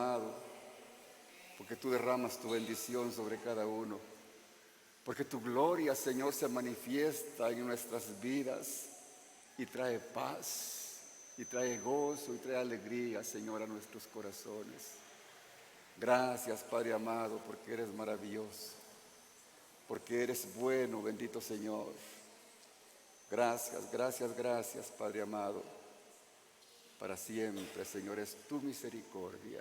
amado, porque tú derramas tu bendición sobre cada uno, porque tu gloria, Señor, se manifiesta en nuestras vidas y trae paz, y trae gozo, y trae alegría, Señor, a nuestros corazones. Gracias, Padre amado, porque eres maravilloso, porque eres bueno, bendito Señor. Gracias, gracias, gracias, Padre amado. Para siempre, Señor, es tu misericordia.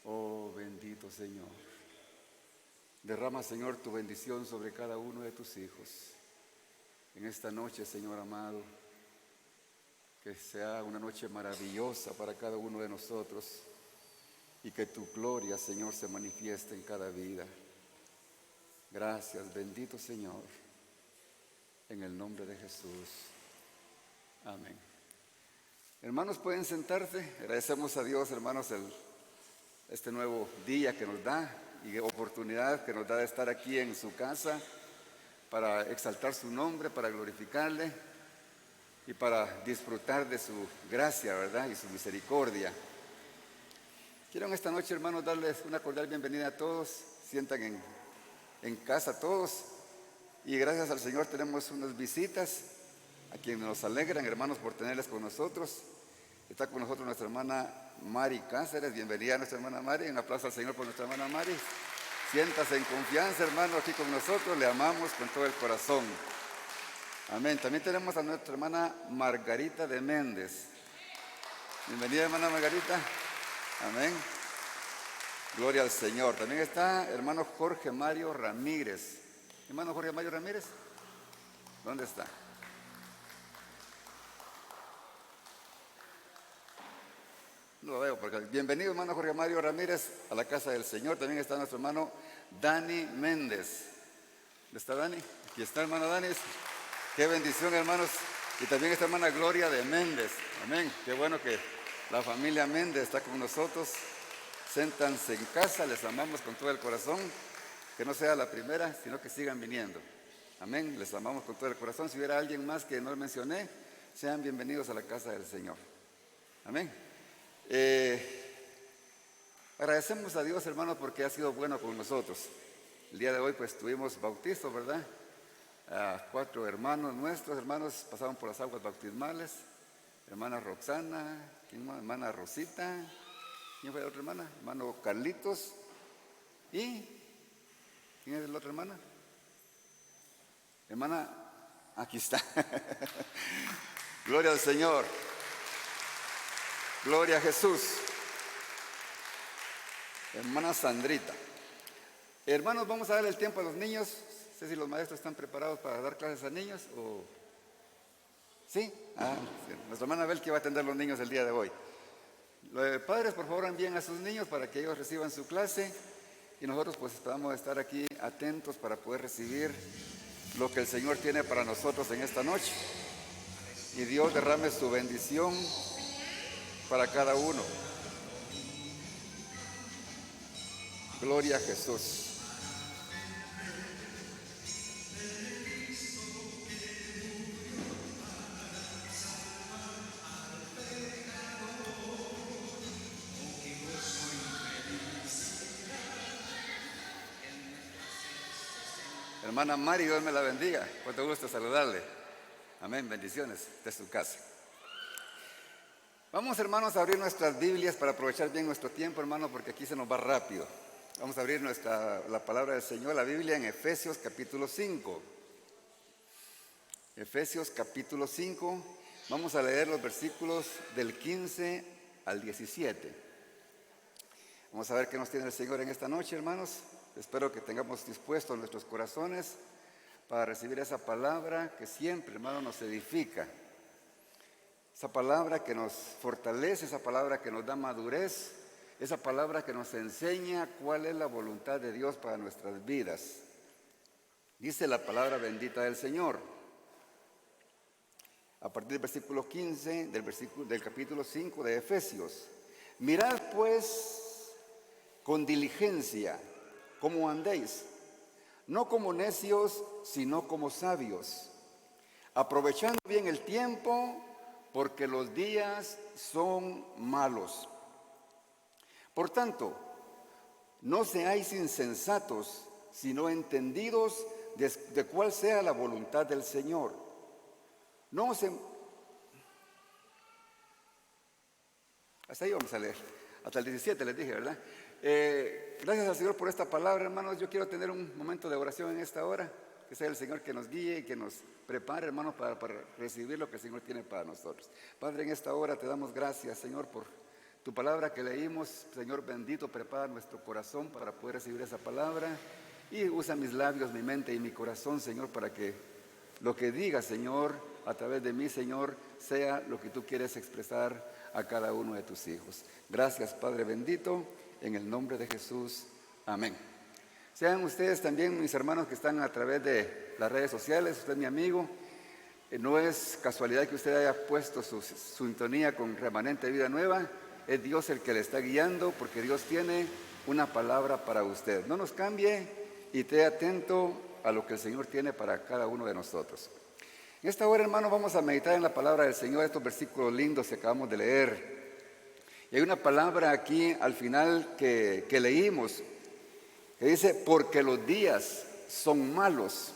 Oh, bendito Señor. Derrama, Señor, tu bendición sobre cada uno de tus hijos. En esta noche, Señor amado, que sea una noche maravillosa para cada uno de nosotros y que tu gloria, Señor, se manifieste en cada vida. Gracias, bendito Señor, en el nombre de Jesús. Amén. Hermanos, pueden sentarse. Agradecemos a Dios, hermanos, este nuevo día que nos da y oportunidad que nos da de estar aquí en su casa para exaltar su nombre, para glorificarle y para disfrutar de su gracia, ¿verdad? Y su misericordia. Quiero en esta noche, hermanos, darles una cordial bienvenida a todos. Sientan en casa todos. Y gracias al Señor tenemos unas visitas a quienes nos alegran, hermanos, por tenerles con nosotros. Está con nosotros nuestra hermana Mari Cáceres. Bienvenida a nuestra hermana Mari. Un aplauso al Señor por nuestra hermana Mari. Siéntase en confianza, hermano, aquí con nosotros. Le amamos con todo el corazón. Amén. También tenemos a nuestra hermana Margarita de Méndez. Bienvenida, hermana Margarita. Amén. Gloria al Señor. También está hermano Jorge Mario Ramírez. Hermano Jorge Mario Ramírez, ¿dónde está? No lo veo porque bienvenido, hermano Jorge Mario Ramírez, a la casa del Señor. También está nuestro hermano Dani Méndez. ¿Dónde está Dani? Aquí está, hermano Dani. Qué bendición, hermanos. Y también está hermana Gloria de Méndez. Amén. Qué bueno que la familia Méndez está con nosotros. Séntanse en casa, les amamos con todo el corazón. Que no sea la primera, sino que sigan viniendo. Amén. Les amamos con todo el corazón. Si hubiera alguien más que no mencioné, sean bienvenidos a la casa del Señor. Amén. Agradecemos a Dios, hermanos, porque ha sido bueno con nosotros. El día de hoy pues tuvimos bautizo, ¿verdad? 4 hermanos nuestros, hermanos, pasaron por las aguas bautismales. Hermana Roxana, ¿quién más? Hermana Rosita, ¿quién fue la otra hermana? Hermano Carlitos. ¿Y quién es la otra hermana? Hermana, aquí está. Gloria al Señor. Gloria a Jesús. Hermana Sandrita. Hermanos, vamos a darle el tiempo a los niños. No sé si los maestros están preparados para dar clases a niños o... ¿Sí? Sí. Nuestra hermana Bel que va a atender a los niños el día de hoy. Los padres, por favor, envíen a sus niños para que ellos reciban su clase y nosotros pues podamos estar aquí atentos para poder recibir lo que el Señor tiene para nosotros en esta noche. Y Dios derrame su bendición para cada uno. Gloria a Jesús. Hermana Mari, Dios me la bendiga. Cuánto gusto saludarle. Amén, bendiciones de su casa. Vamos, hermanos, a abrir nuestras Biblias para aprovechar bien nuestro tiempo, hermano, porque aquí se nos va rápido. Vamos a abrir la palabra del Señor, la Biblia, en Efesios capítulo 5. Efesios capítulo 5. Vamos a leer los versículos del 15 al 17. Vamos a ver qué nos tiene el Señor en esta noche, hermanos. Espero que tengamos dispuestos nuestros corazones para recibir esa palabra que siempre, hermano, nos edifica. Esa palabra que nos fortalece, esa palabra que nos da madurez, esa palabra que nos enseña cuál es la voluntad de Dios para nuestras vidas. Dice la palabra bendita del Señor. A partir del versículo 15 del capítulo 5 de Efesios. Mirad pues con diligencia cómo andéis, no como necios, sino como sabios, aprovechando bien el tiempo, porque los días son malos. Por tanto, no seáis insensatos, sino entendidos de cuál sea la voluntad del Señor. No os... Hasta ahí vamos a leer. Hasta el 17 les dije, ¿verdad? Gracias al Señor por esta palabra, hermanos. Yo quiero tener un momento de oración en esta hora. Que sea el Señor que nos guíe y que nos prepare, hermanos, para recibir lo que el Señor tiene para nosotros. Padre, en esta hora te damos gracias, Señor, por tu palabra que leímos. Señor bendito, prepara nuestro corazón para poder recibir esa palabra. Y usa mis labios, mi mente y mi corazón, Señor, para que lo que diga, Señor, a través de mí, Señor, sea lo que tú quieres expresar a cada uno de tus hijos. Gracias, Padre bendito, en el nombre de Jesús. Amén. Sean ustedes también mis hermanos que están a través de las redes sociales. Usted es mi amigo. No es casualidad que usted haya puesto su sintonía con Remanente Vida Nueva. Es Dios el que le está guiando, porque Dios tiene una palabra para usted. No nos cambie y esté atento a lo que el Señor tiene para cada uno de nosotros. En esta hora, hermano, vamos a meditar en la palabra del Señor, estos versículos lindos que acabamos de leer. Y hay una palabra aquí al final que leímos, que dice, porque los días son malos.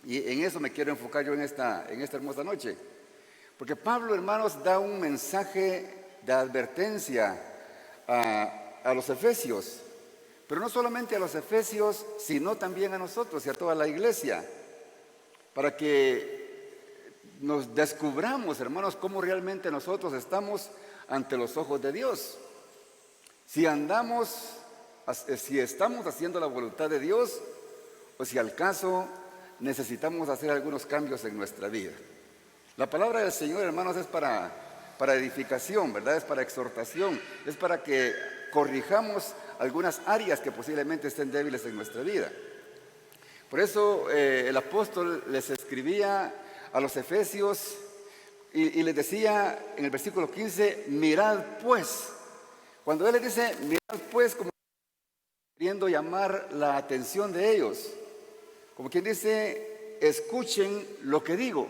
Y en eso me quiero enfocar yo en esta hermosa noche. Porque Pablo, hermanos, da un mensaje de advertencia a los efesios. Pero no solamente a los efesios, sino también a nosotros y a toda la iglesia. Para que nos descubramos, hermanos, cómo realmente nosotros estamos ante los ojos de Dios. Si estamos haciendo la voluntad de Dios, o si al caso necesitamos hacer algunos cambios en nuestra vida. La palabra del Señor, hermanos, es para edificación, ¿verdad? Es para exhortación, es para que corrijamos algunas áreas que posiblemente estén débiles en nuestra vida. Por eso el apóstol les escribía a los efesios y les decía en el versículo 15, mirad pues. Cuando él les dice, mirad pues, como queriendo llamar la atención de ellos, como quien dice, escuchen lo que digo,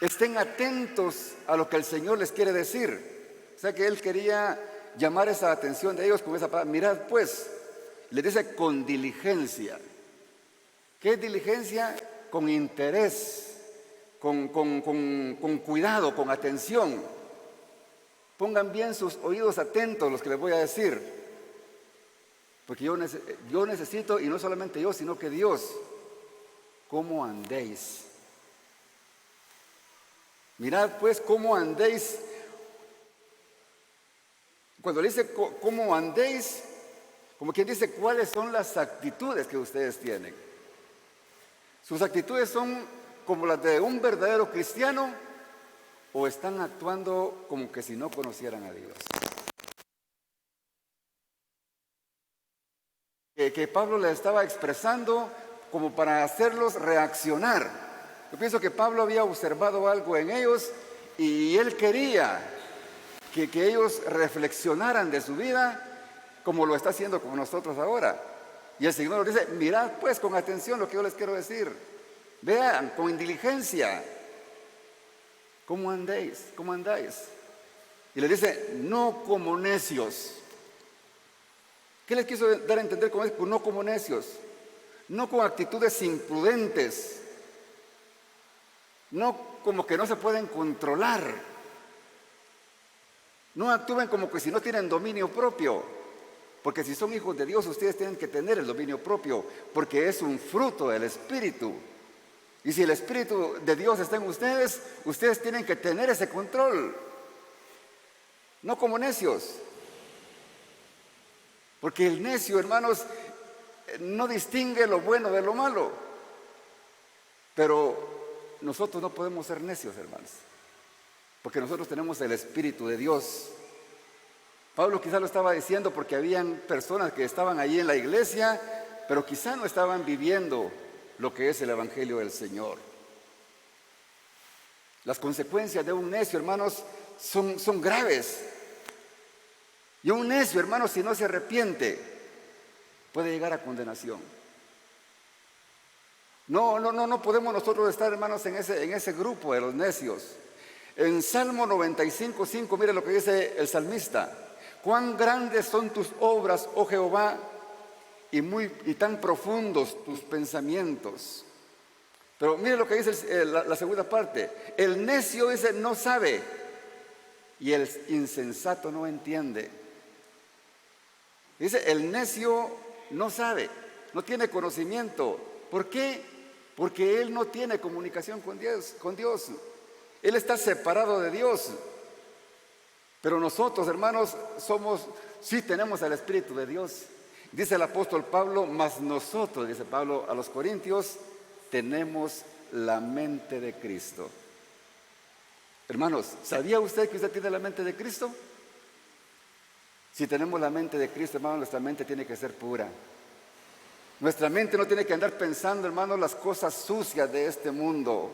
estén atentos a lo que el Señor les quiere decir. O sea que él quería llamar esa atención de ellos con esa palabra, mirad pues, les dice con diligencia. ¿Qué es diligencia? Con interés, con cuidado, con atención. Pongan bien sus oídos atentos los que les voy a decir. Porque yo necesito, y no solamente yo, sino que Dios, cómo andéis. Mirad pues cómo andéis. Cuando le dice cómo andéis, como quien dice cuáles son las actitudes que ustedes tienen. ¿Sus actitudes son como las de un verdadero cristiano o están actuando como que si no conocieran a Dios? Que Pablo le estaba expresando como para hacerlos reaccionar. Yo pienso que Pablo había observado algo en ellos y él quería que ellos reflexionaran de su vida como lo está haciendo con nosotros ahora. Y el Señor nos dice, mirad pues con atención lo que yo les quiero decir. Vean con diligencia cómo andéis, cómo andáis. Y le dice, no como necios. ¿Qué les quiso dar a entender con esto? No como necios, no con actitudes imprudentes, no como que no se pueden controlar, no actúen como que si no tienen dominio propio, porque si son hijos de Dios ustedes tienen que tener el dominio propio, porque es un fruto del Espíritu. Y si el Espíritu de Dios está en ustedes, ustedes tienen que tener ese control, no como necios. Porque el necio, hermanos, no distingue lo bueno de lo malo. Pero nosotros no podemos ser necios, hermanos. Porque nosotros tenemos el Espíritu de Dios. Pablo quizá lo estaba diciendo porque habían personas que estaban allí en la iglesia, pero quizá no estaban viviendo lo que es el Evangelio del Señor. Las consecuencias de un necio, hermanos, son graves. Y un necio, hermano, si no se arrepiente, puede llegar a condenación. No podemos nosotros estar, hermanos, en ese grupo de los necios. En Salmo 95:5, mire lo que dice el salmista. Cuán grandes son tus obras, oh Jehová, y tan profundos tus pensamientos. Pero mire lo que dice la segunda parte. El necio dice no sabe y el insensato no entiende. Dice el necio no sabe, no tiene conocimiento. ¿Por qué? Porque él no tiene comunicación con Dios. Él está separado de Dios. Pero nosotros, hermanos, sí tenemos el Espíritu de Dios. Dice el apóstol Pablo, mas nosotros, dice Pablo a los Corintios, tenemos la mente de Cristo. Hermanos, ¿sabía usted que usted tiene la mente de Cristo? Si tenemos la mente de Cristo, hermanos, nuestra mente tiene que ser pura. Nuestra mente no tiene que andar pensando, hermanos, las cosas sucias de este mundo.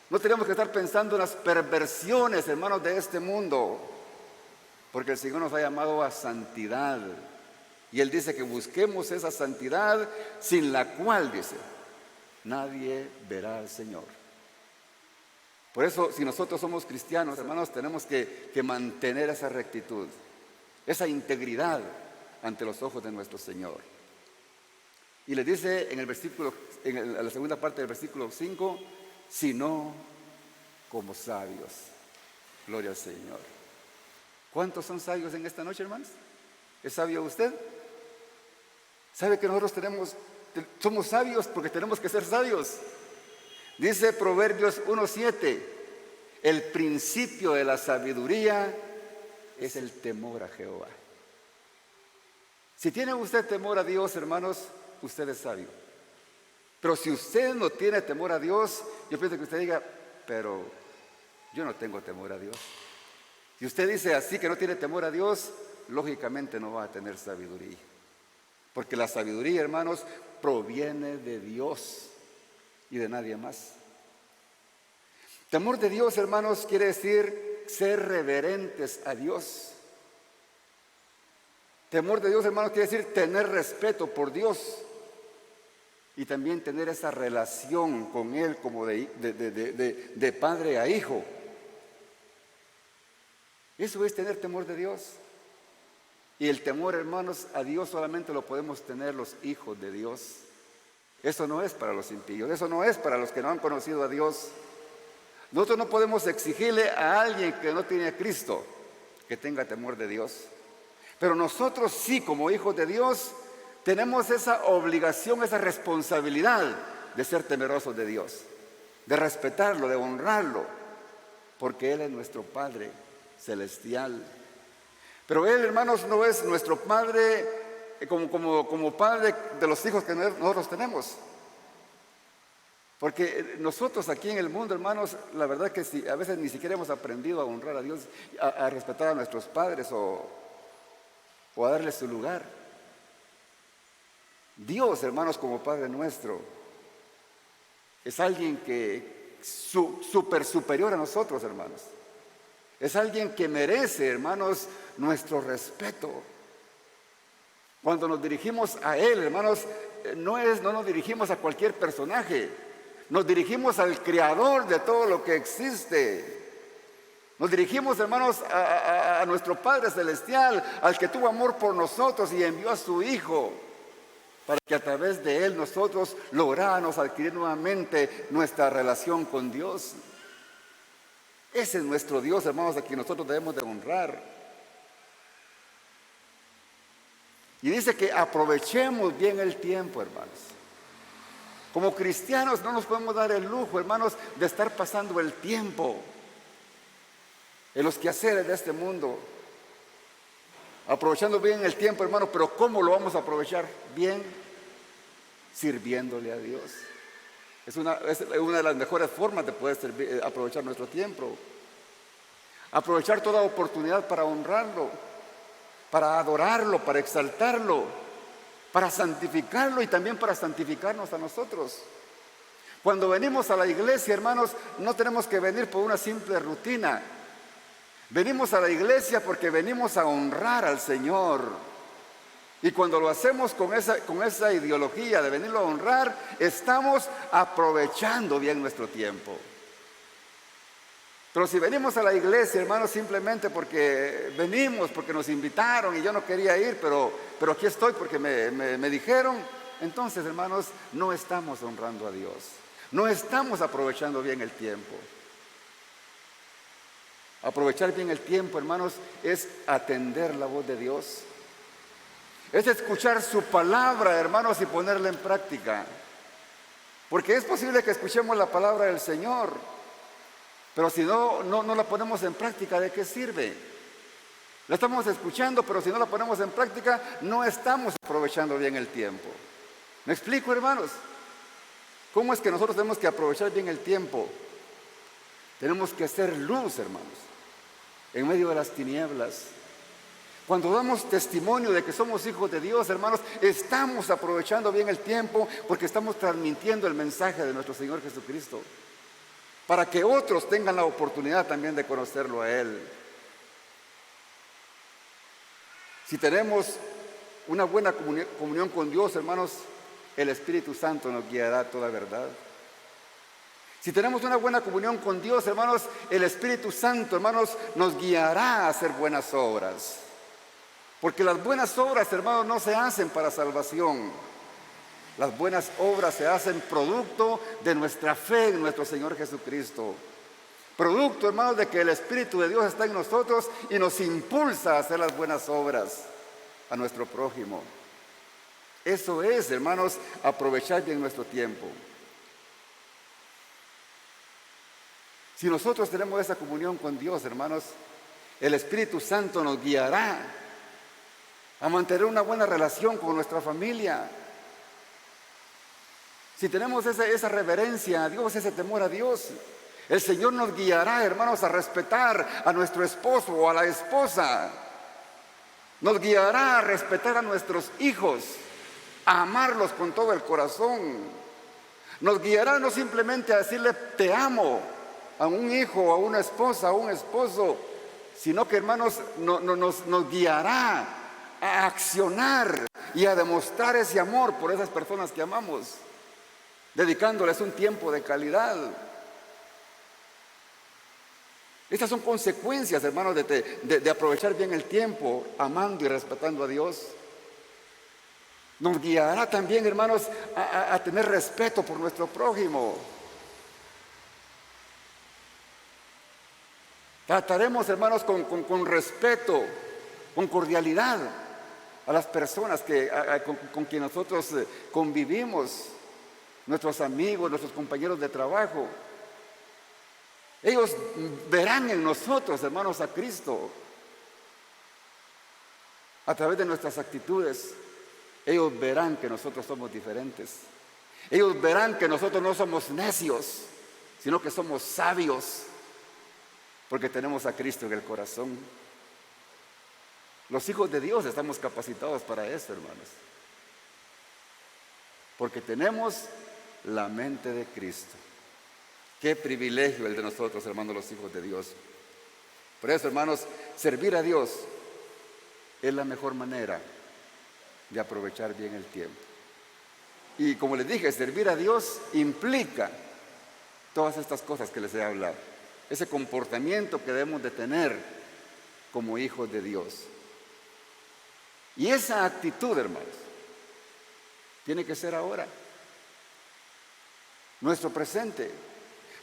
No tenemos que estar pensando en las perversiones, hermanos, de este mundo. Porque el Señor nos ha llamado a santidad. Y Él dice que busquemos esa santidad sin la cual, dice, nadie verá al Señor. Por eso, si nosotros somos cristianos, hermanos, tenemos que mantener esa rectitud, esa integridad ante los ojos de nuestro Señor. Y le dice en el versículo, en la segunda parte del versículo 5, sino como sabios. Gloria al Señor. ¿Cuántos son sabios en esta noche, hermanos? ¿Es sabio usted? ¿Sabe que nosotros somos sabios porque tenemos que ser sabios? Dice Proverbios 1:7, el principio de la sabiduría es el temor a Jehová. Si tiene usted temor a Dios, hermanos, usted es sabio. Pero si usted no tiene temor a Dios, yo pienso que usted diga, pero yo no tengo temor a Dios. Si usted dice así que no tiene temor a Dios, lógicamente no va a tener sabiduría. Porque la sabiduría, hermanos, proviene de Dios y de nadie más. Temor de Dios, hermanos, quiere decir ser reverentes a Dios. Temor de Dios, hermanos, quiere decir tener respeto por Dios. Y también tener esa relación con Él como de padre a hijo. Eso es tener temor de Dios. Y el temor, hermanos, a Dios solamente lo podemos tener los hijos de Dios. Eso no es para los impíos, eso no es para los que no han conocido a Dios. Nosotros no podemos exigirle a alguien que no tiene a Cristo que tenga temor de Dios. Pero nosotros sí, como hijos de Dios, tenemos esa obligación, esa responsabilidad de ser temerosos de Dios, de respetarlo, de honrarlo, porque Él es nuestro Padre celestial. Pero Él, hermanos, no es nuestro Padre como Padre de los hijos que nosotros tenemos. Porque nosotros aquí en el mundo, hermanos, la verdad que a veces ni siquiera hemos aprendido a honrar a Dios, a respetar a nuestros padres o a darles su lugar. Dios, hermanos, como Padre nuestro, es alguien que súper superior a nosotros, hermanos. Es alguien que merece, hermanos, nuestro respeto. Cuando nos dirigimos a Él, hermanos, no nos dirigimos a cualquier personaje. Nos dirigimos al Creador de todo lo que existe. Nos dirigimos, hermanos, a nuestro Padre Celestial, al que tuvo amor por nosotros y envió a su Hijo, para que a través de Él nosotros lográramos adquirir nuevamente nuestra relación con Dios. Ese es nuestro Dios, hermanos, a quien nosotros debemos de honrar. Y dice que aprovechemos bien el tiempo, hermanos. Como cristianos no nos podemos dar el lujo, hermanos, de estar pasando el tiempo en los quehaceres de este mundo. Aprovechando bien el tiempo, hermanos, pero ¿cómo lo vamos a aprovechar? Bien, sirviéndole a Dios. Es una de las mejores formas de poder aprovechar nuestro tiempo. Aprovechar toda oportunidad para honrarlo, para adorarlo, para exaltarlo, para santificarlo y también para santificarnos a nosotros. Cuando venimos a la iglesia, hermanos, no tenemos que venir por una simple rutina. Venimos a la iglesia porque venimos a honrar al Señor. Y cuando lo hacemos con esa ideología de venirlo a honrar, estamos aprovechando bien nuestro tiempo. Pero si venimos a la iglesia, hermanos, simplemente porque venimos, porque nos invitaron y yo no quería ir, pero aquí estoy porque me dijeron, entonces, hermanos, no estamos honrando a Dios. No estamos aprovechando bien el tiempo. Aprovechar bien el tiempo, hermanos, es atender la voz de Dios. Es escuchar su palabra, hermanos, y ponerla en práctica. Porque es posible que escuchemos la palabra del Señor, pero si no la ponemos en práctica, ¿de qué sirve? La estamos escuchando, pero si no la ponemos en práctica, no estamos aprovechando bien el tiempo. ¿Me explico, hermanos? ¿Cómo es que nosotros tenemos que aprovechar bien el tiempo? Tenemos que ser luz, hermanos, en medio de las tinieblas. Cuando damos testimonio de que somos hijos de Dios, hermanos, estamos aprovechando bien el tiempo porque estamos transmitiendo el mensaje de nuestro Señor Jesucristo, para que otros tengan la oportunidad también de conocerlo a Él. Si tenemos una buena comunión con Dios, hermanos, el Espíritu Santo nos guiará a toda verdad. Si tenemos una buena comunión con Dios, hermanos, el Espíritu Santo, hermanos, nos guiará a hacer buenas obras. Porque las buenas obras, hermanos, no se hacen para salvación. Las buenas obras se hacen producto de nuestra fe en nuestro Señor Jesucristo. Producto, hermanos, de que el Espíritu de Dios está en nosotros y nos impulsa a hacer las buenas obras a nuestro prójimo. Eso es, hermanos, aprovechar bien nuestro tiempo. Si nosotros tenemos esa comunión con Dios, hermanos, el Espíritu Santo nos guiará a mantener una buena relación con nuestra familia. Si tenemos esa reverencia a Dios, ese temor a Dios, el Señor nos guiará, hermanos, a respetar a nuestro esposo o a la esposa. Nos guiará a respetar a nuestros hijos, a amarlos con todo el corazón. Nos guiará no simplemente a decirle te amo a un hijo, a una esposa, a un esposo, sino que, hermanos, nos guiará a accionar y a demostrar ese amor por esas personas que amamos, dedicándoles un tiempo de calidad. Estas son consecuencias, hermanos, de aprovechar bien el tiempo, amando y respetando a Dios. Nos guiará también, hermanos, a tener respeto por nuestro prójimo. Trataremos, hermanos, con respeto, con cordialidad a las personas con quien nosotros convivimos, nuestros amigos, nuestros compañeros de trabajo. Ellos verán en nosotros, hermanos, a Cristo a través de nuestras actitudes. Ellos verán que nosotros somos diferentes. Ellos verán que nosotros no somos necios, sino que somos sabios, porque tenemos a Cristo en el corazón. Los hijos de Dios estamos capacitados para eso, hermanos, porque tenemos la mente de Cristo. Qué privilegio el de nosotros, hermanos, los hijos de Dios. Por eso, hermanos, servir a Dios es la mejor manera de aprovechar bien el tiempo. Y como les dije, servir a Dios implica todas estas cosas que les he hablado. Ese comportamiento que debemos de tener como hijos de Dios. Y esa actitud, hermanos, tiene que ser ahora. Nuestro presente.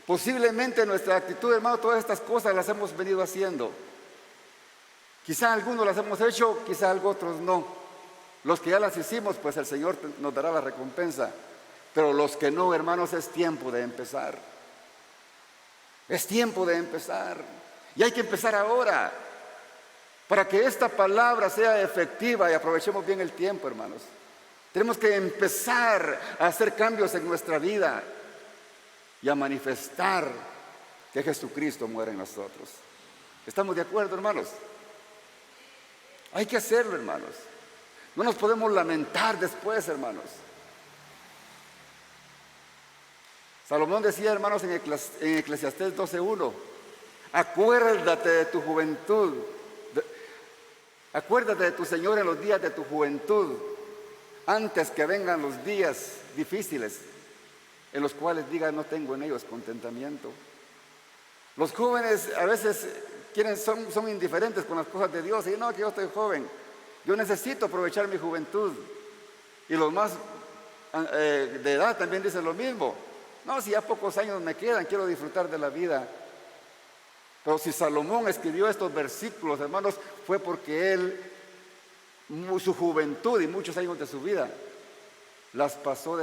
Posiblemente nuestra actitud, hermano, todas estas cosas las hemos venido haciendo. Quizá algunos las hemos hecho, quizá otros no. Los que ya las hicimos, pues el Señor nos dará la recompensa. Pero los que no, hermanos, es tiempo de empezar. Es tiempo de empezar. Y hay que empezar ahora, para que esta palabra sea efectiva y aprovechemos bien el tiempo, hermanos. Tenemos que empezar a hacer cambios en nuestra vida y a manifestar que Jesucristo muere en nosotros. ¿Estamos de acuerdo, hermanos? Hay que hacerlo, hermanos. No nos podemos lamentar después, hermanos. Salomón decía, hermanos, en Eclesiastés 12:1, acuérdate de tu juventud, acuérdate de tu Señor en los días de tu juventud, antes que vengan los días difíciles, en los cuales digas no tengo en ellos contentamiento. Los jóvenes a veces son indiferentes con las cosas de Dios. Y no, que yo estoy joven, yo necesito aprovechar mi juventud. Y los más de edad también dicen lo mismo. No, si ya pocos años me quedan, quiero disfrutar de la vida. Pero si Salomón escribió estos versículos, hermanos, fue porque él, su juventud y muchos años de su vida, las pasó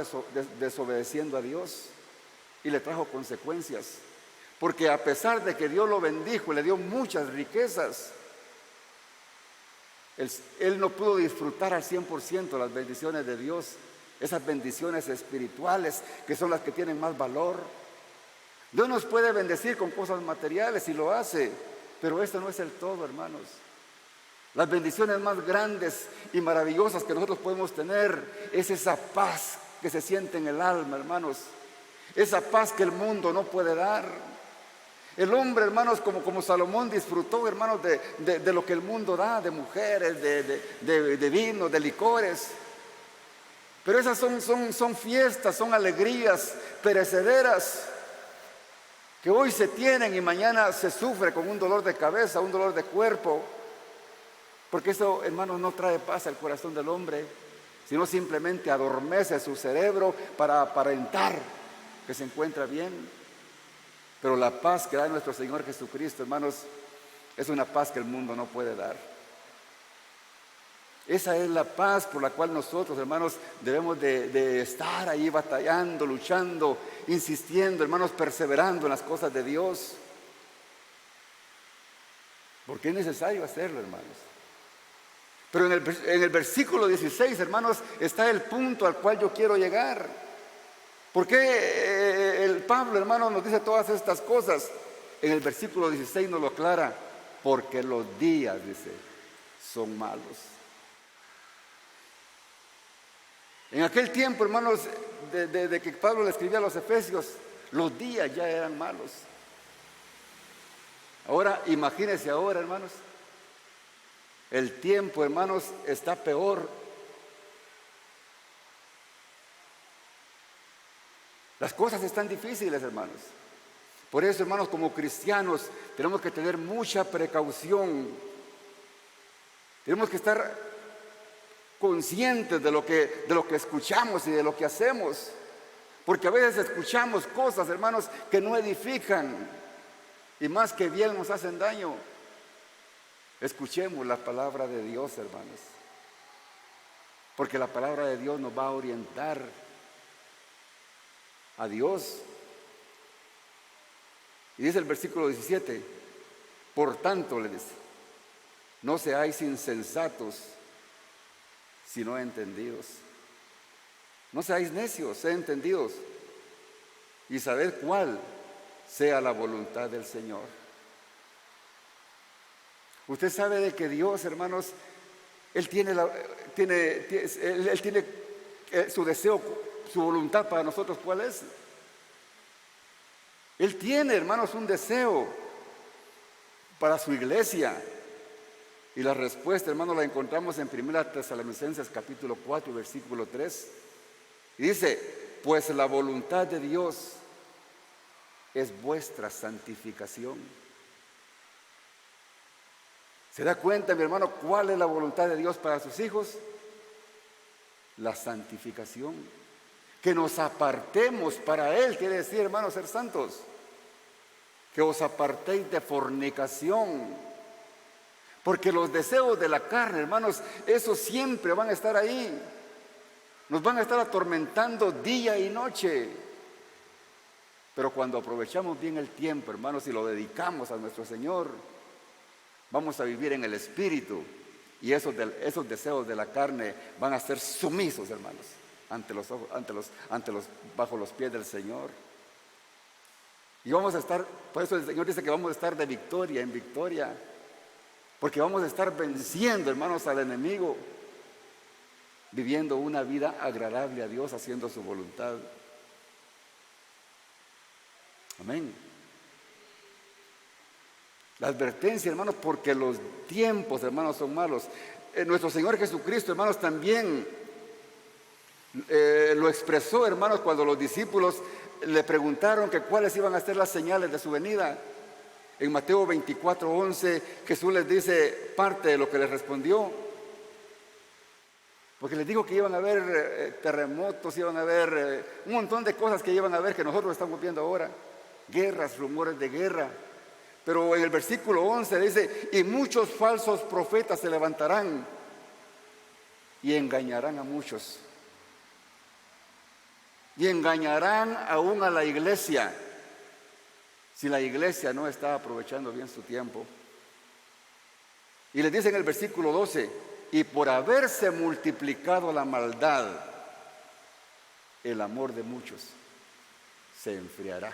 desobedeciendo a Dios y le trajo consecuencias. Porque a pesar de que Dios lo bendijo y le dio muchas riquezas, él no pudo disfrutar al 100% las bendiciones de Dios, esas bendiciones espirituales que son las que tienen más valor. Dios nos puede bendecir con cosas materiales y lo hace, pero esto no es el todo, hermanos. Las bendiciones más grandes y maravillosas que nosotros podemos tener es esa paz que se siente en el alma, hermanos. Esa paz que el mundo no puede dar. El hombre, hermanos, como Salomón disfrutó, hermanos, de lo que el mundo da, de mujeres, de vino, de licores. Pero esas son fiestas, son alegrías perecederas que hoy se tienen y mañana se sufre con un dolor de cabeza, un dolor de cuerpo. Porque eso, hermanos, no trae paz al corazón del hombre, sino simplemente adormece su cerebro para aparentar que se encuentra bien. Pero la paz que da nuestro Señor Jesucristo, hermanos, es una paz que el mundo no puede dar. Esa es la paz por la cual nosotros, hermanos, debemos de estar ahí batallando, luchando, insistiendo, hermanos, perseverando en las cosas de Dios. Porque es necesario hacerlo, hermanos. Pero en el versículo 16, hermanos, está el punto al cual yo quiero llegar. ¿Por qué el Pablo, hermano, nos dice todas estas cosas? En el versículo 16 nos lo aclara. Porque los días, dice, son malos. En aquel tiempo, hermanos, de que Pablo le escribía a los Efesios, los días ya eran malos. Ahora, imagínense ahora, hermanos, el tiempo, hermanos, está peor. Las cosas están difíciles, hermanos. Por eso, hermanos, como cristianos, tenemos que tener mucha precaución. Tenemos que estar conscientes de lo que escuchamos y de lo que hacemos. Porque a veces escuchamos cosas, hermanos, que no edifican y más que bien nos hacen daño. Escuchemos la palabra de Dios, hermanos. Porque la palabra de Dios nos va a orientar a Dios. Y dice el versículo 17, por tanto, le dice, no seáis insensatos, sino entendidos. No seáis necios, sed entendidos y sabed cuál sea la voluntad del Señor. Usted sabe de que Dios, hermanos, Él tiene su deseo, su voluntad para nosotros, ¿cuál es? Él tiene, hermanos, un deseo para su iglesia. Y la respuesta, hermanos, la encontramos en 1 Tesalonicenses capítulo 4, versículo 3. Y dice, pues la voluntad de Dios es vuestra santificación. ¿Se da cuenta, mi hermano, cuál es la voluntad de Dios para sus hijos? La santificación. Que nos apartemos para Él, quiere decir, hermanos, ser santos. Que os apartéis de fornicación. Porque los deseos de la carne, hermanos, esos siempre van a estar ahí. Nos van a estar atormentando día y noche. Pero cuando aprovechamos bien el tiempo, hermanos, y lo dedicamos a nuestro Señor, vamos a vivir en el Espíritu. Y esos deseos de la carne van a ser sumisos, hermanos, bajo los pies del Señor. Y vamos a estar, por eso el Señor dice que vamos a estar de victoria en victoria. Porque vamos a estar venciendo, hermanos, al enemigo, viviendo una vida agradable a Dios, haciendo su voluntad. Amén. La advertencia, hermanos, porque los tiempos, hermanos, son malos. Nuestro Señor Jesucristo, hermanos, también lo expresó, hermanos, cuando los discípulos le preguntaron que cuáles iban a ser las señales de su venida. En Mateo 24:11 Jesús les dice parte de lo que les respondió. Porque les dijo que iban a haber terremotos, iban a haber un montón de cosas que iban a haber que nosotros estamos viendo ahora. Guerras, rumores de guerra. Pero en el versículo 11 dice: y muchos falsos profetas se levantarán y engañarán a muchos. Y engañarán aún a la iglesia, si la iglesia no está aprovechando bien su tiempo. Y les dice en el versículo 12: y por haberse multiplicado la maldad, el amor de muchos se enfriará.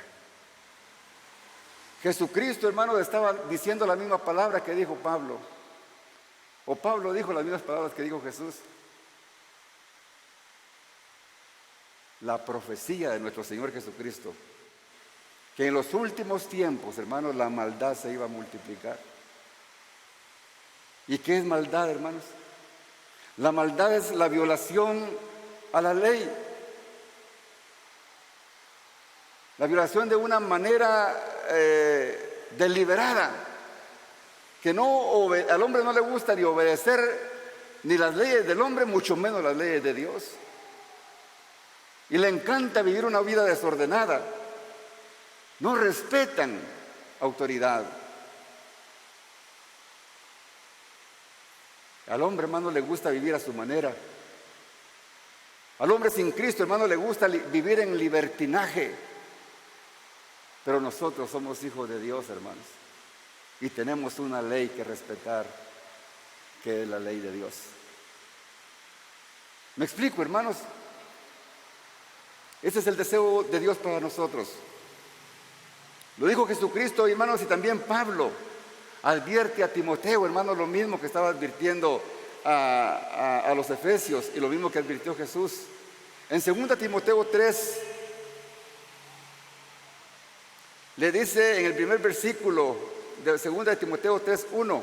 Jesucristo, hermano, estaba diciendo la misma palabra que dijo Pablo. O Pablo dijo las mismas palabras que dijo Jesús. La profecía de nuestro Señor Jesucristo, que en los últimos tiempos, hermanos, la maldad se iba a multiplicar. ¿Y qué es maldad, hermanos? La maldad es la violación a la ley. La violación de una manera deliberada, que al hombre no le gusta ni obedecer ni las leyes del hombre, mucho menos las leyes de Dios. Y le encanta vivir una vida desordenada. No respetan autoridad. Al hombre, hermano, le gusta vivir a su manera. Al hombre sin Cristo, hermano, le gusta vivir en libertinaje. Pero nosotros somos hijos de Dios, hermanos. Y tenemos una ley que respetar, que es la ley de Dios. ¿Me explico, hermanos? Ese es el deseo de Dios para nosotros. Lo dijo Jesucristo, hermanos, y también Pablo advierte a Timoteo, hermanos, lo mismo que estaba advirtiendo a los efesios y lo mismo que advirtió Jesús. En 2 Timoteo 3, le dice en el primer versículo de 2 Timoteo 3:1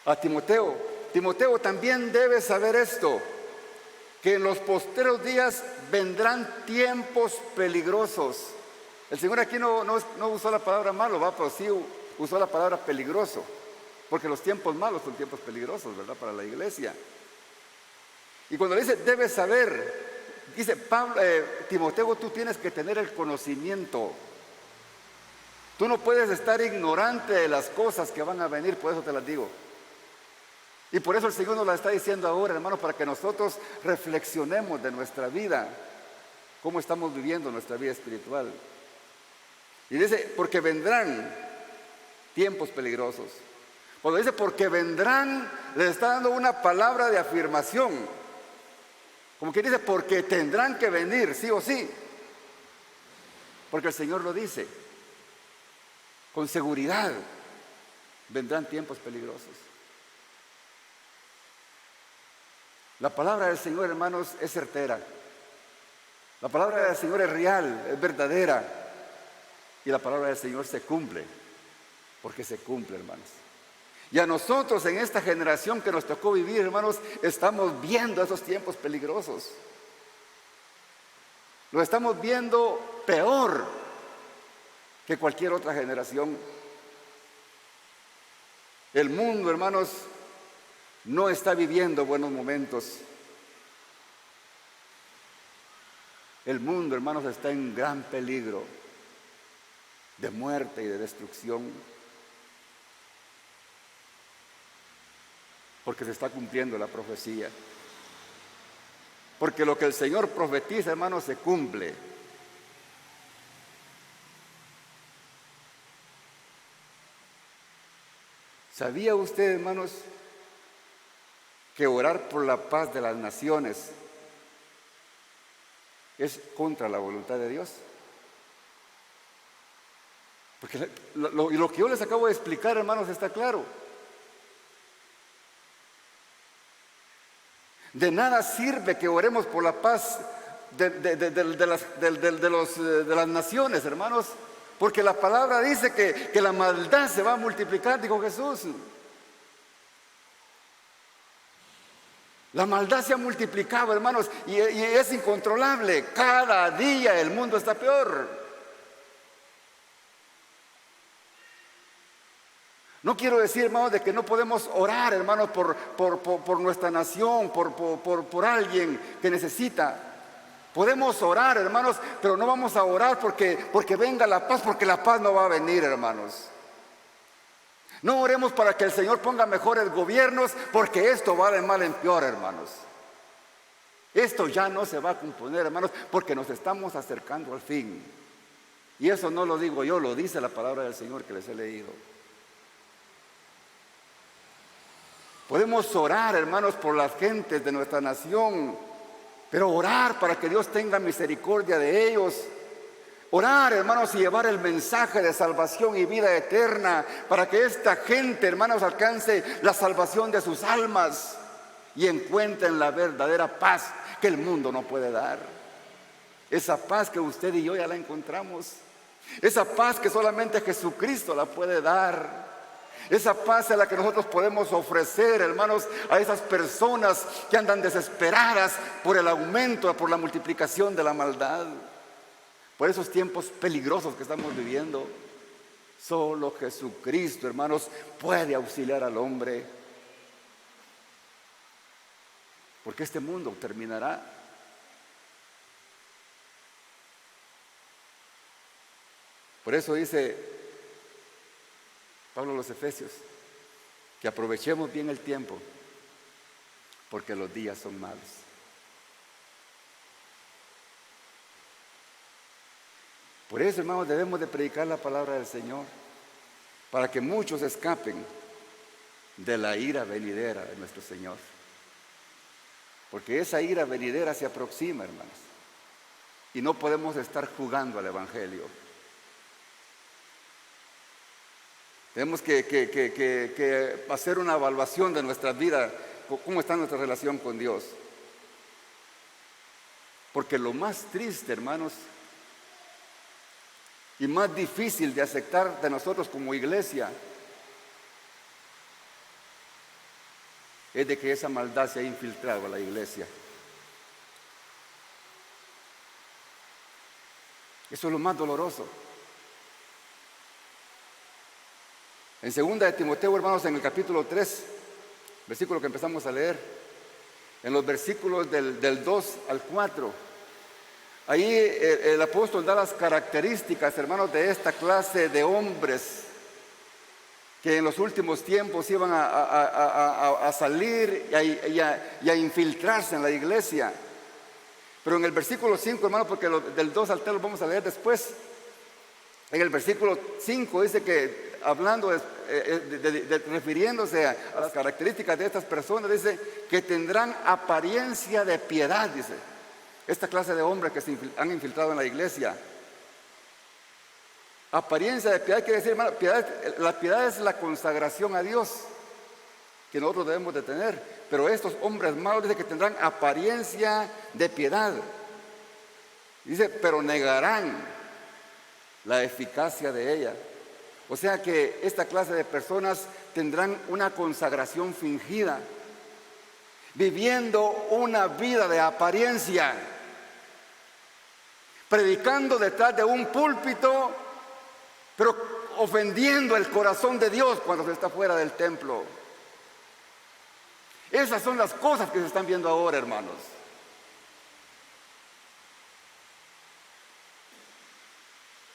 a Timoteo: Timoteo, también debes saber esto, que en los postreros días vendrán tiempos peligrosos. El Señor aquí no usó la palabra malo, pero sí usó la palabra peligroso, porque los tiempos malos son tiempos peligrosos, ¿verdad?, para la iglesia. Y cuando dice debes saber, dice Timoteo, tú tienes que tener el conocimiento. Tú no puedes estar ignorante de las cosas que van a venir, por eso te las digo. Y por eso el Señor nos la está diciendo ahora, hermanos, para que nosotros reflexionemos de nuestra vida, cómo estamos viviendo nuestra vida espiritual. Y dice, porque vendrán tiempos peligrosos. Cuando dice porque vendrán, le está dando una palabra de afirmación. Como que dice, porque tendrán que venir, sí o sí. Porque el Señor lo dice. Con seguridad vendrán tiempos peligrosos. La palabra del Señor, hermanos, es certera. La palabra del Señor es real, es verdadera. Y la palabra del Señor se cumple, porque se cumple, hermanos. Y a nosotros en esta generación que nos tocó vivir, hermanos, estamos viendo esos tiempos peligrosos. Lo estamos viendo peor que cualquier otra generación. El mundo, hermanos, no está viviendo buenos momentos. El mundo, hermanos, está en gran peligro de muerte y de destrucción, porque se está cumpliendo la profecía. Porque lo que el Señor profetiza, hermanos, se cumple. ¿Sabía usted, hermanos, que orar por la paz de las naciones es contra la voluntad de Dios? Porque lo que yo les acabo de explicar, hermanos, está claro. De nada sirve que oremos por la paz de las naciones, hermanos, porque la palabra dice que la maldad se va a multiplicar, dijo Jesús. La maldad se ha multiplicado, hermanos, y es incontrolable. Cada día el mundo está peor. No quiero decir, hermanos, de que no podemos orar, hermanos, por nuestra nación, por alguien que necesita. Podemos orar, hermanos, pero no vamos a orar porque venga la paz, porque la paz no va a venir, hermanos. No oremos para que el Señor ponga mejores gobiernos, porque esto va de mal en peor, hermanos. Esto ya no se va a componer, hermanos, porque nos estamos acercando al fin. Y eso no lo digo yo, lo dice la palabra del Señor que les he leído. Podemos orar, hermanos, por las gentes de nuestra nación, pero orar para que Dios tenga misericordia de ellos. Orar, hermanos, y llevar el mensaje de salvación y vida eterna para que esta gente, hermanos, alcance la salvación de sus almas y encuentren la verdadera paz que el mundo no puede dar. Esa paz que usted y yo ya la encontramos. Esa paz que solamente Jesucristo la puede dar. Esa paz es la que nosotros podemos ofrecer, hermanos, a esas personas que andan desesperadas por el aumento, por la multiplicación de la maldad. Por esos tiempos peligrosos que estamos viviendo. Solo Jesucristo, hermanos, puede auxiliar al hombre. Porque este mundo terminará. Por eso dice Pablo a los Efesios, que aprovechemos bien el tiempo, porque los días son malos. Por eso, hermanos, debemos de predicar la palabra del Señor, para que muchos escapen de la ira venidera de nuestro Señor. Porque esa ira venidera se aproxima, hermanos, y no podemos estar jugando al Evangelio. Tenemos que hacer una evaluación de nuestra vida, cómo está nuestra relación con Dios. Porque lo más triste, hermanos, y más difícil de aceptar de nosotros como iglesia, es de que esa maldad se ha infiltrado a la iglesia. Eso es lo más doloroso. En 2 de Timoteo, hermanos, en el capítulo 3, versículo que empezamos a leer, en los versículos del 2 al 4, ahí el apóstol da las características, hermanos, de esta clase de hombres que en los últimos tiempos iban a salir y a infiltrarse en la iglesia. Pero en el versículo 5, hermanos, porque del 2 al 3 lo vamos a leer después. En el versículo 5 dice que, hablando, refiriéndose a las características de estas personas, dice que tendrán apariencia de piedad, dice. Esta clase de hombres que se han infiltrado en la iglesia. Apariencia de piedad quiere decir, hermano, la piedad es la consagración a Dios que nosotros debemos de tener. Pero estos hombres malos dice que tendrán apariencia de piedad. Dice, pero negarán la eficacia de ella. O sea que esta clase de personas tendrán una consagración fingida, viviendo una vida de apariencia, predicando detrás de un púlpito, pero ofendiendo el corazón de Dios cuando se está fuera del templo. Esas son las cosas que se están viendo ahora, hermanos.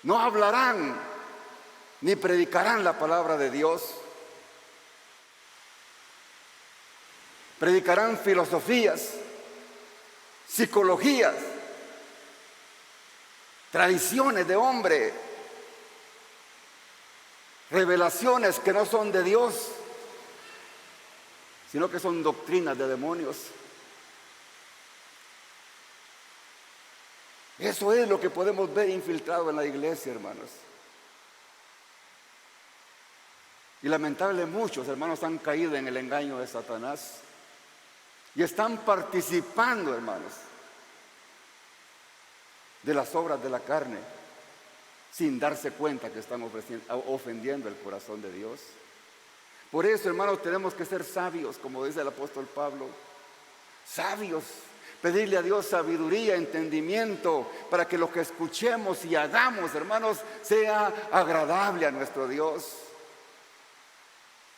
No hablarán ni predicarán la palabra de Dios. Predicarán filosofías, psicologías, tradiciones de hombre, revelaciones que no son de Dios, sino que son doctrinas de demonios. Eso es lo que podemos ver infiltrado en la iglesia, hermanos. Y lamentable, muchos hermanos han caído en el engaño de Satanás y están participando, hermanos, de las obras de la carne sin darse cuenta que están ofendiendo el corazón de Dios. Por eso, hermanos, tenemos que ser sabios, como dice el apóstol Pablo. Sabios, pedirle a Dios sabiduría, entendimiento, para que lo que escuchemos y hagamos, hermanos, sea agradable a nuestro Dios.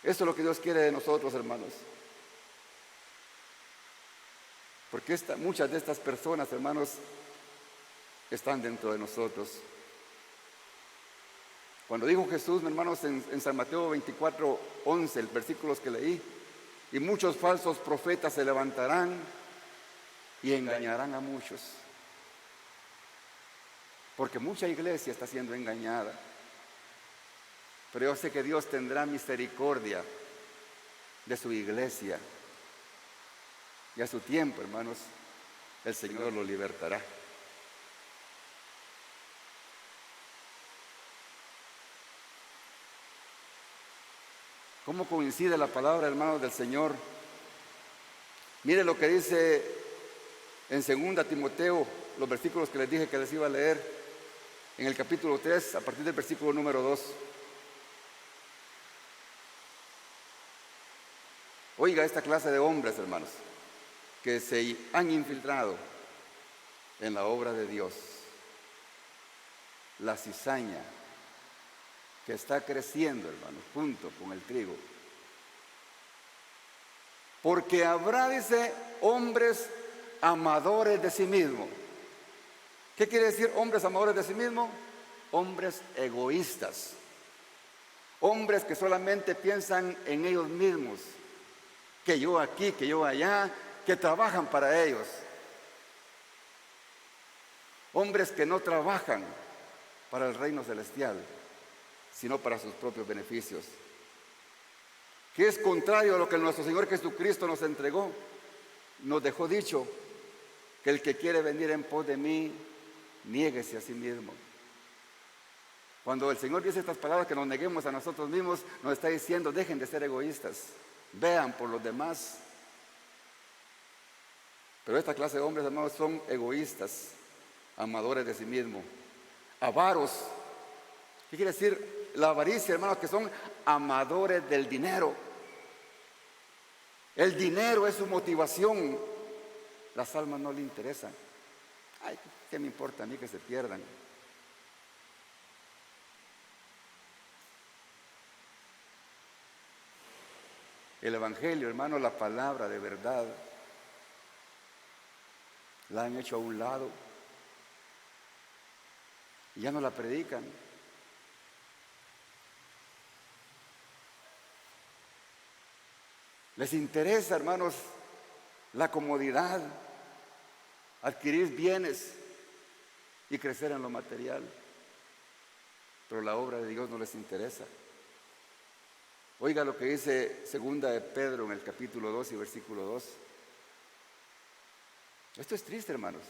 Eso es lo que Dios quiere de nosotros, hermanos. Porque muchas de estas personas, hermanos, están dentro de nosotros. Cuando dijo Jesús, hermanos, en San Mateo 24:11, el versículo que leí, y muchos falsos profetas se levantarán y engañarán a muchos. Porque mucha iglesia está siendo engañada. Pero yo sé que Dios tendrá misericordia de su iglesia. Y a su tiempo, hermanos, el Señor lo libertará. ¿Cómo coincide la palabra, hermanos, del Señor? Mire lo que dice en 2 Timoteo, los versículos que les dije que les iba a leer, en el capítulo 3, a partir del versículo número 2. Oiga esta clase de hombres, hermanos, que se han infiltrado en la obra de Dios. La cizaña que está creciendo, hermanos, junto con el trigo. Porque habrá, dice, hombres amadores de sí mismos. ¿Qué quiere decir hombres amadores de sí mismos? Hombres egoístas. Hombres que solamente piensan en ellos mismos. Que yo aquí, que yo allá, que trabajan para ellos. Hombres que no trabajan para el reino celestial, sino para sus propios beneficios. Que es contrario a lo que nuestro Señor Jesucristo nos entregó. Nos dejó dicho que el que quiere venir en pos de mí, niéguese a sí mismo. Cuando el Señor dice estas palabras, que nos neguemos a nosotros mismos, nos está diciendo, dejen de ser egoístas, vean por los demás. Pero esta clase de hombres, hermanos, son egoístas, amadores de sí mismos, avaros. ¿Qué quiere decir la avaricia, hermanos? Que son amadores del dinero. El dinero es su motivación. Las almas no le interesan. Ay, ¿qué me importa a mí que se pierdan? El evangelio, hermano, la palabra de verdad, la han hecho a un lado y ya no la predican. Les interesa, hermanos, la comodidad, adquirir bienes y crecer en lo material. Pero la obra de Dios no les interesa. Oiga lo que dice 2 de Pedro en el capítulo 2 y versículo 2. Esto es triste, hermanos,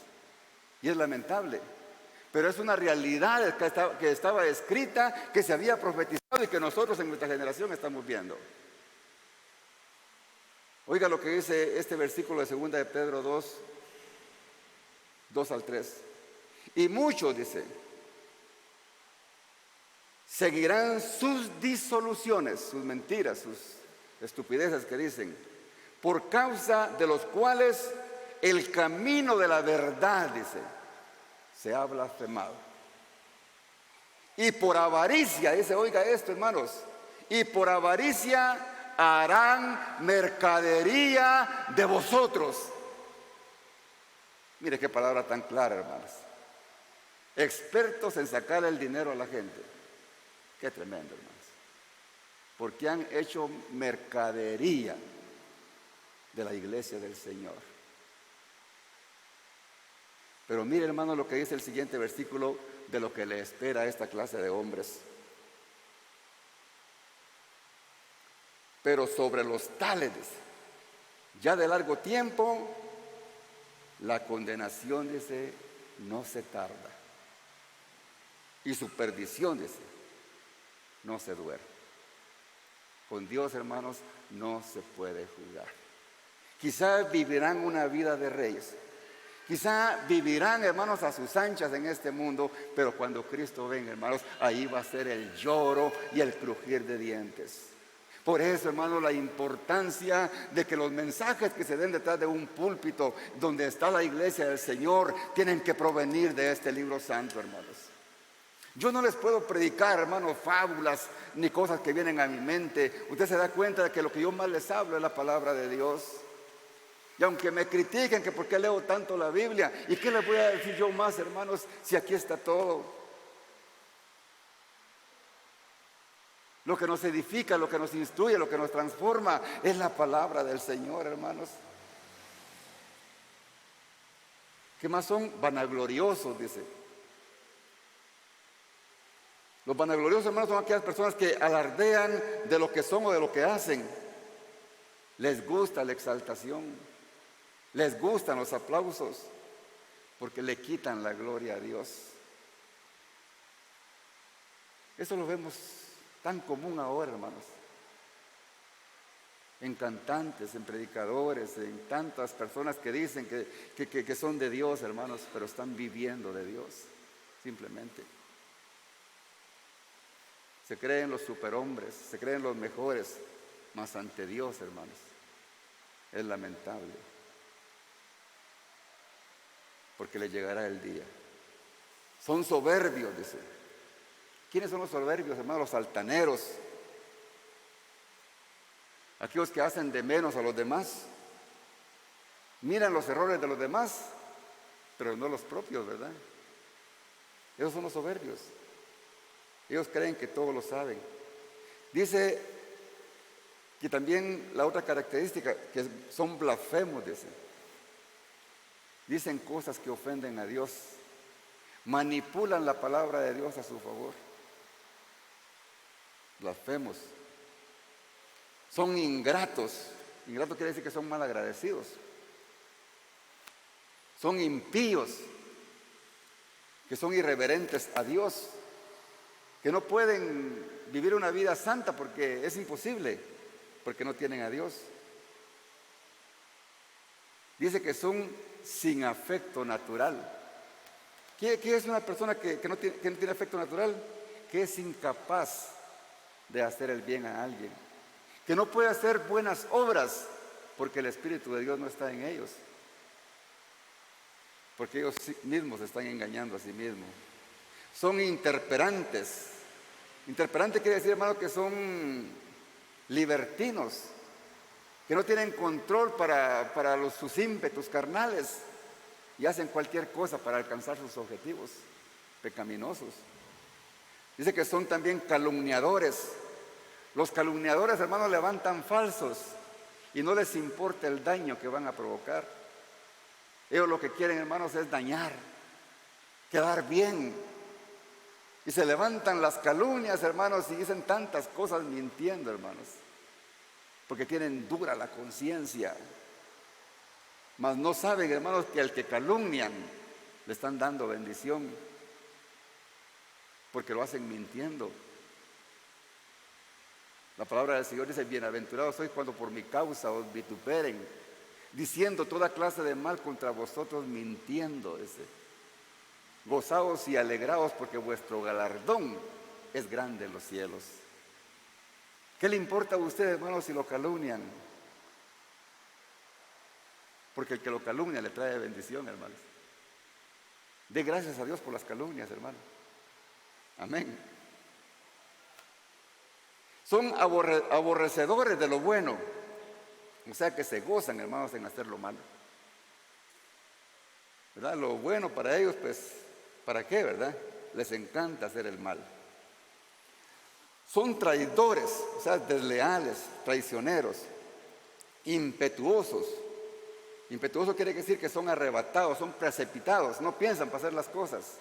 y es lamentable, pero es una realidad que estaba escrita, que se había profetizado y que nosotros en nuestra generación estamos viendo. Oiga lo que dice este versículo de 2 de Pedro 2, 2 al 3. Y muchos, dice, seguirán sus disoluciones, sus mentiras, sus estupideces que dicen, por causa de los cuales el camino de la verdad, dice, se ha blasfemado. Y por avaricia, dice, oiga esto, hermanos, y por avaricia harán mercadería de vosotros. Mire qué palabra tan clara, hermanos. Expertos en sacar el dinero a la gente. Qué tremendo, hermanos. Porque han hecho mercadería de la iglesia del Señor. Pero mire, hermano, lo que dice el siguiente versículo de lo que le espera a esta clase de hombres. Pero sobre los tales, ya de largo tiempo, la condenación, dice, no se tarda. Y su perdición, dice, no se duerme. Con Dios, hermanos, no se puede jugar. Quizá vivirán una vida de reyes. Quizá vivirán, hermanos, a sus anchas en este mundo, pero cuando Cristo venga, hermanos, ahí va a ser el lloro y el crujir de dientes. Por eso, hermanos, la importancia de que los mensajes que se den detrás de un púlpito donde está la iglesia del Señor tienen que provenir de este libro santo, hermanos. Yo no les puedo predicar, hermano, fábulas ni cosas que vienen a mi mente. Usted se da cuenta de que lo que yo más les hablo es la palabra de Dios. Y aunque me critiquen que por qué leo tanto la Biblia, ¿y qué les voy a decir yo más, hermanos, si aquí está todo? Lo que nos edifica, lo que nos instruye, lo que nos transforma es la palabra del Señor, hermanos. ¿Qué más son? Vanagloriosos, dice. Los vanagloriosos, hermanos, son aquellas personas que alardean de lo que son o de lo que hacen. Les gusta la exaltación, les gustan los aplausos, porque le quitan la gloria a Dios. Eso lo vemos tan común ahora, hermanos. En cantantes, en predicadores, en tantas personas que dicen que son de Dios, hermanos, pero están viviendo de Dios, simplemente. Se creen los superhombres, se creen los mejores, mas ante Dios, hermanos, es lamentable. Porque le llegará el día. Son soberbios, dice. ¿Quiénes son los soberbios, hermanos? Los altaneros. Aquellos que hacen de menos a los demás. Miran los errores de los demás, pero no los propios, ¿verdad? Esos son los soberbios. Ellos creen que todo lo saben. Dice que también la otra característica, que son blasfemos, dice. Dicen cosas que ofenden a Dios. Manipulan la palabra de Dios a su favor. Blasfemos. Son ingratos. Ingrato quiere decir que son mal agradecidos. Son impíos, que son irreverentes a Dios, que no pueden vivir una vida santa porque es imposible, porque no tienen a Dios. Dice que son sin afecto natural. ¿Qué es una persona que no tiene afecto natural? Que es incapaz de hacer el bien a alguien, que no puede hacer buenas obras porque el Espíritu de Dios no está en ellos, porque ellos mismos se están engañando a sí mismos. Son interperantes. Interperante quiere decir, hermano, que son libertinos, que no tienen control para sus ímpetus carnales y hacen cualquier cosa para alcanzar sus objetivos pecaminosos. Dice que son también calumniadores. Los calumniadores, hermanos, levantan falsos y no les importa el daño que van a provocar. Ellos lo que quieren, hermanos, es dañar, quedar bien. Y se levantan las calumnias, hermanos, y dicen tantas cosas mintiendo, hermanos, porque tienen dura la conciencia. Mas no saben, hermanos, que al que calumnian le están dando bendición, porque lo hacen mintiendo. La palabra del Señor dice: bienaventurados sois cuando por mi causa os vituperen, diciendo toda clase de mal contra vosotros, mintiendo. Gozaos y alegraos, porque vuestro galardón es grande en los cielos. ¿Qué le importa a usted, hermanos, si lo calumnian? Porque el que lo calumnia le trae bendición, hermanos. Dé gracias a Dios por las calumnias, hermano. Amén. Son aborrecedores de lo bueno, o sea que se gozan, hermanos, en hacer lo malo, ¿verdad? Lo bueno para ellos, pues, ¿para qué, verdad? Les encanta hacer el mal. Son traidores, o sea, desleales, traicioneros, impetuosos. Impetuoso quiere decir que son arrebatados, son precipitados, no piensan para hacer las cosas.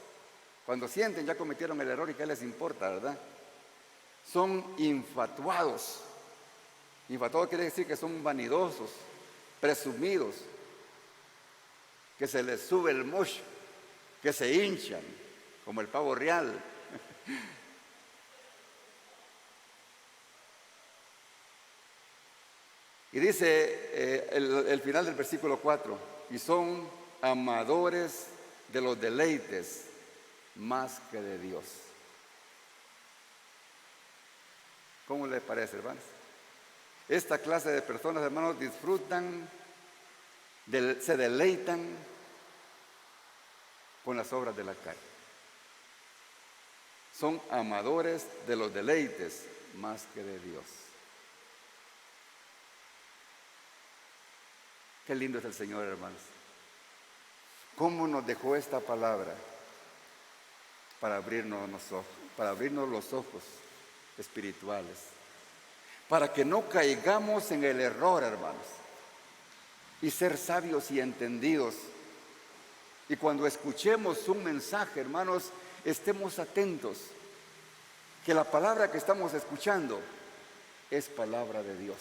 Cuando sienten ya cometieron el error, ¿y qué les importa, verdad? Son infatuados. Infatuados quiere decir que son vanidosos, presumidos, que se les sube el mocho, que se hinchan, como el pavo real. Y dice el final del versículo 4, y son amadores de los deleites más que de Dios. ¿Cómo les parece, hermanos? Esta clase de personas, hermanos, disfrutan, se deleitan con las obras de la carne. son amadores de los deleites más que de Dios. Qué lindo es el Señor, hermanos. ¿Cómo nos dejó esta palabra? Para abrirnos los ojos espirituales, para que no caigamos en el error, hermanos, y ser sabios y entendidos. Y cuando escuchemos un mensaje, hermanos, estemos atentos, que la palabra que estamos escuchando es palabra de Dios,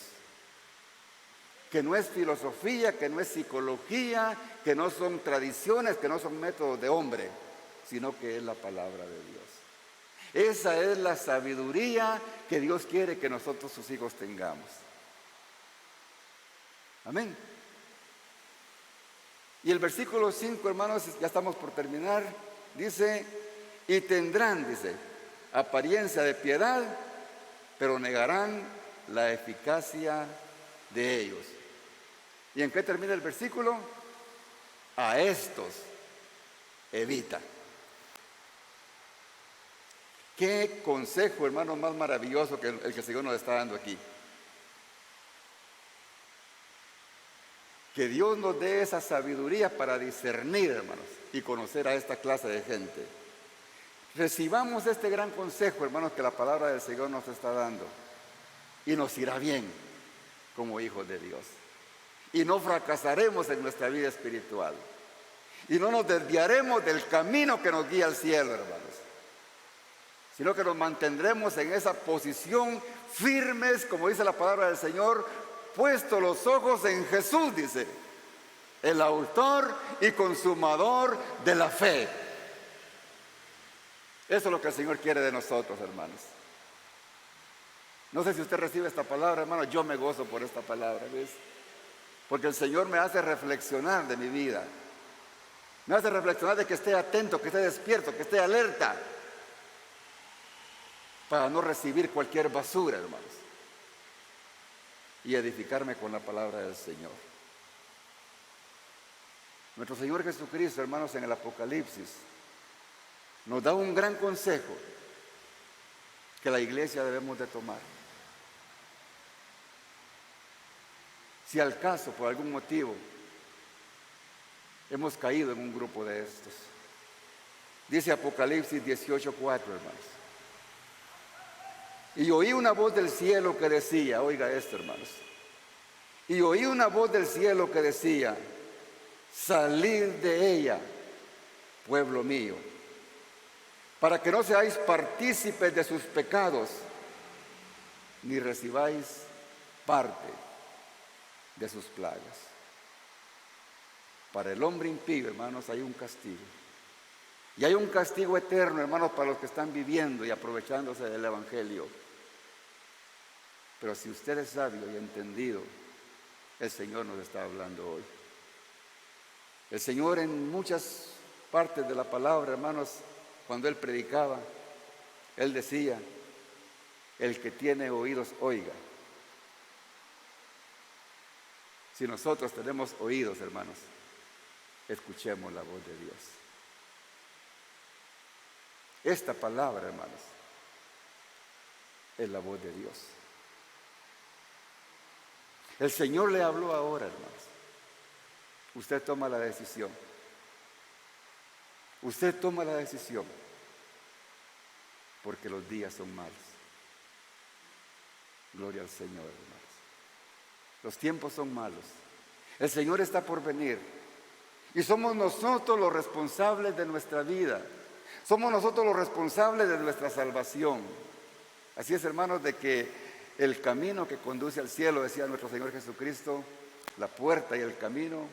que no es filosofía, que no es psicología, que no son tradiciones, que no son métodos de hombre, sino que es la palabra de Dios. Esa es la sabiduría que Dios quiere que nosotros, sus hijos, tengamos. Amén. Y el versículo 5, hermanos, ya estamos por terminar, dice, y tendrán, dice, apariencia de piedad, pero negarán la eficacia de ellos. ¿Y en qué termina el versículo? A estos evita. Qué consejo, hermano, más maravilloso que el que el Señor nos está dando aquí. Que Dios nos dé esa sabiduría para discernir, hermanos, y conocer a esta clase de gente. Recibamos este gran consejo, hermanos, que la palabra del Señor nos está dando, y nos irá bien como hijos de Dios. Y no fracasaremos en nuestra vida espiritual. Y no nos desviaremos del camino que nos guía al cielo, hermanos, sino que nos mantendremos en esa posición firmes, como dice la palabra del Señor, puesto los ojos en Jesús, dice, el autor y consumador de la fe. Eso es lo que el Señor quiere de nosotros, hermanos. No sé si usted recibe esta palabra, hermano, yo me gozo por esta palabra, ¿ves? Porque el Señor me hace reflexionar de mi vida. Me hace reflexionar de que esté atento, que esté despierto, que esté alerta, para no recibir cualquier basura, hermanos, y edificarme con la palabra del Señor. Nuestro Señor Jesucristo, hermanos, en el Apocalipsis nos da un gran consejo que la iglesia debemos de tomar. Si al caso, por algún motivo, hemos caído en un grupo de estos. Dice Apocalipsis 18:4, hermanos. Y oí una voz del cielo que decía, oiga esto, hermanos, y oí una voz del cielo que decía, salid de ella, pueblo mío, para que no seáis partícipes de sus pecados, ni recibáis parte de sus plagas. Para el hombre impío, hermanos, hay un castigo. Y hay un castigo eterno, hermanos, para los que están viviendo y aprovechándose del Evangelio. Pero si usted es sabio y entendido, el Señor nos está hablando hoy. El Señor en muchas partes de la palabra, hermanos, cuando Él predicaba, Él decía, el que tiene oídos, oiga. Si nosotros tenemos oídos, hermanos, escuchemos la voz de Dios. Esta palabra, hermanos, es la voz de Dios. El Señor le habló ahora, hermanos. Usted toma la decisión. Usted toma la decisión. Porque los días son malos. Gloria al Señor, hermanos. Los tiempos son malos. El Señor está por venir. Y somos nosotros los responsables de nuestra vida. Somos nosotros los responsables de nuestra salvación. Así es, hermanos, de que el camino que conduce al cielo, decía nuestro Señor Jesucristo, la puerta y el camino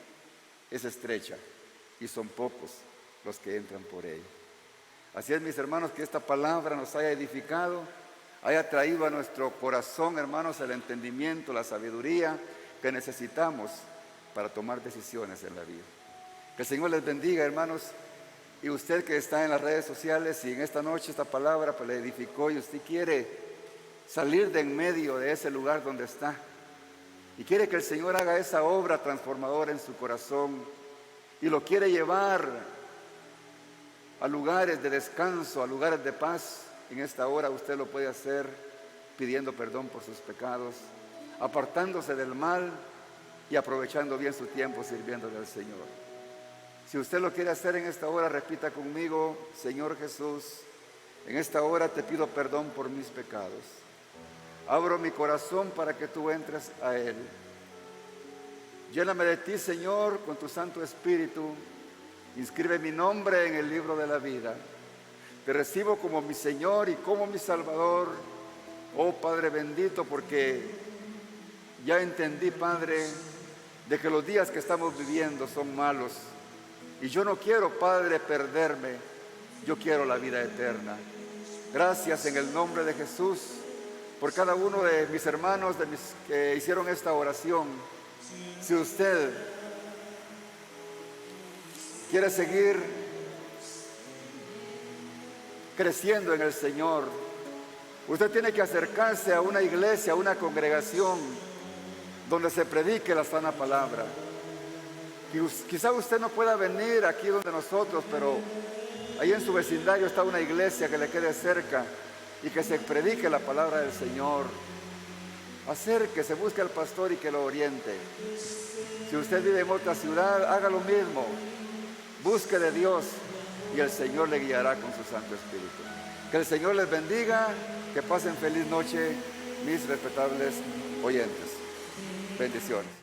es estrecha y son pocos los que entran por ella. Así es, mis hermanos, que esta palabra nos haya edificado, haya traído a nuestro corazón, hermanos, el entendimiento, la sabiduría que necesitamos para tomar decisiones en la vida. Que el Señor les bendiga, hermanos. Y usted que está en las redes sociales y en esta noche esta palabra pues le edificó y usted quiere salir de en medio de ese lugar donde está y quiere que el Señor haga esa obra transformadora en su corazón y lo quiere llevar a lugares de descanso, a lugares de paz, en esta hora usted lo puede hacer pidiendo perdón por sus pecados, apartándose del mal y aprovechando bien su tiempo sirviéndole al Señor. Si usted lo quiere hacer en esta hora, repita conmigo: Señor Jesús, en esta hora te pido perdón por mis pecados. Abro mi corazón para que tú entres a él. Lléname de ti, Señor, con tu Santo Espíritu. Inscribe mi nombre en el libro de la vida. Te recibo como mi Señor y como mi Salvador. Oh Padre bendito, porque ya entendí, Padre, de que los días que estamos viviendo son malos. Y yo no quiero, Padre, perderme. Yo quiero la vida eterna. Gracias en el nombre de Jesús por cada uno de mis hermanos que hicieron esta oración. Si usted quiere seguir creciendo en el Señor, usted tiene que acercarse a una iglesia, a una congregación donde se predique la sana palabra. Quizá usted no pueda venir aquí donde nosotros, pero ahí en su vecindario está una iglesia que le quede cerca y que se predique la palabra del Señor. Acérquese, busque al pastor y que lo oriente. Si usted vive en otra ciudad, haga lo mismo. Busque de Dios y el Señor le guiará con su Santo Espíritu. Que el Señor les bendiga, que pasen feliz noche, mis respetables oyentes. Bendiciones.